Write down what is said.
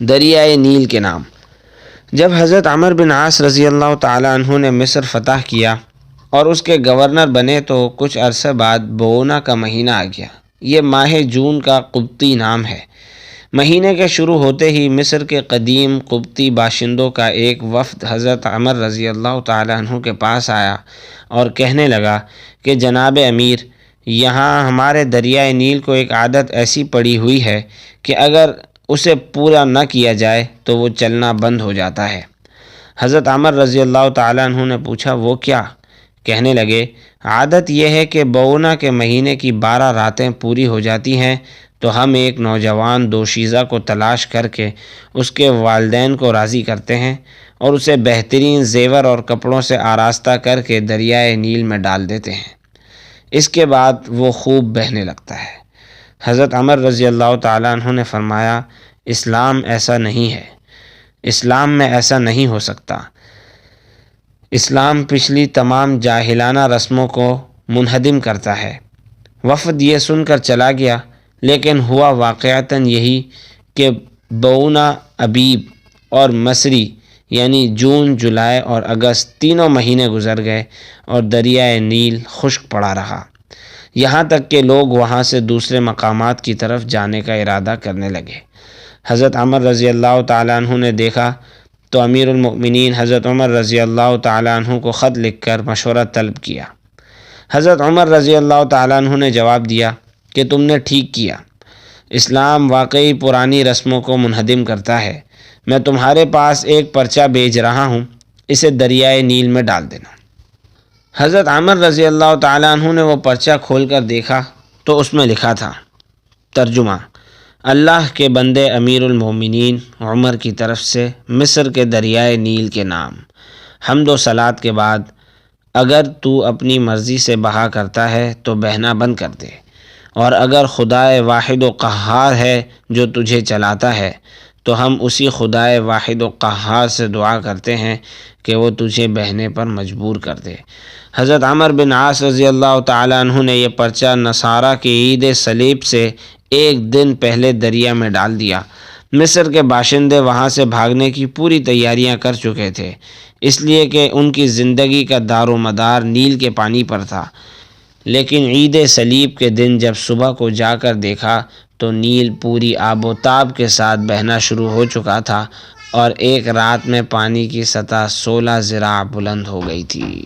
دریائے نیل کے نام۔ جب حضرت عمرو بن عاص رضی اللہ تعالیٰ عنہ نے مصر فتح کیا اور اس کے گورنر بنے تو کچھ عرصہ بعد بونا کا مہینہ آ گیا۔ یہ ماہ جون کا قبطی نام ہے۔ مہینے کے شروع ہوتے ہی مصر کے قدیم قبطی باشندوں کا ایک وفد حضرت عمر رضی اللہ تعالیٰ عنہ کے پاس آیا اور کہنے لگا کہ جناب امیر، یہاں ہمارے دریائے نیل کو ایک عادت ایسی پڑی ہوئی ہے کہ اگر اسے پورا نہ کیا جائے تو وہ چلنا بند ہو جاتا ہے۔ حضرت عمر رضی اللہ تعالیٰ عنہ نے پوچھا وہ کیا؟ کہنے لگے عادت یہ ہے کہ بونا کے مہینے کی 12 راتیں پوری ہو جاتی ہیں تو ہم ایک نوجوان دوشیزہ کو تلاش کر کے اس کے والدین کو راضی کرتے ہیں اور اسے بہترین زیور اور کپڑوں سے آراستہ کر کے دریائے نیل میں ڈال دیتے ہیں۔ اس کے بعد وہ خوب بہنے لگتا ہے۔ حضرت عمر رضی اللہ تعالیٰ عنہ نے فرمایا اسلام ایسا نہیں ہے، اسلام میں ایسا نہیں ہو سکتا۔ اسلام پچھلی تمام جاہلانہ رسموں کو منہدم کرتا ہے۔ وفد یہ سن کر چلا گیا، لیکن ہوا واقعتاً یہی کہ بونا ابیب اور مصری یعنی جون، جولائی اور اگست تینوں مہینے گزر گئے اور دریائے نیل خشک پڑا رہا، یہاں تک کہ لوگ وہاں سے دوسرے مقامات کی طرف جانے کا ارادہ کرنے لگے۔ حضرت عمر رضی اللہ تعالیٰ عنہ نے دیکھا تو امیر المؤمنین حضرت عمر رضی اللہ تعالیٰ عنہ کو خط لکھ کر مشورہ طلب کیا۔ حضرت عمر رضی اللہ تعالیٰ عنہ نے جواب دیا کہ تم نے ٹھیک کیا، اسلام واقعی پرانی رسموں کو منہدم کرتا ہے۔ میں تمہارے پاس ایک پرچہ بھیج رہا ہوں، اسے دریائے نیل میں ڈال دینا۔ حضرت عمر رضی اللہ تعالیٰ عنہ نے وہ پرچہ کھول کر دیکھا تو اس میں لکھا تھا، ترجمہ: اللہ کے بندے امیر المومنین عمر کی طرف سے مصر کے دریائے نیل کے نام، حمد و صلات کے بعد، اگر تو اپنی مرضی سے بہا کرتا ہے تو بہنا بند کر دے، اور اگر خدائے واحد و قہار ہے جو تجھے چلاتا ہے تو ہم اسی خدائے واحد و قہار سے دعا کرتے ہیں کہ وہ تجھے بہنے پر مجبور کر دے۔ حضرت عمر بن عاص رضی اللہ تعالیٰ عنہ نے یہ پرچہ نصارہ کی عید صلیب سے ایک دن پہلے دریا میں ڈال دیا۔ مصر کے باشندے وہاں سے بھاگنے کی پوری تیاریاں کر چکے تھے، اس لیے کہ ان کی زندگی کا دار و مدار نیل کے پانی پر تھا، لیکن عید صلیب کے دن جب صبح کو جا کر دیکھا تو نیل پوری آب و تاب کے ساتھ بہنا شروع ہو چکا تھا اور ایک رات میں پانی کی سطح 16 ذراع بلند ہو گئی تھی۔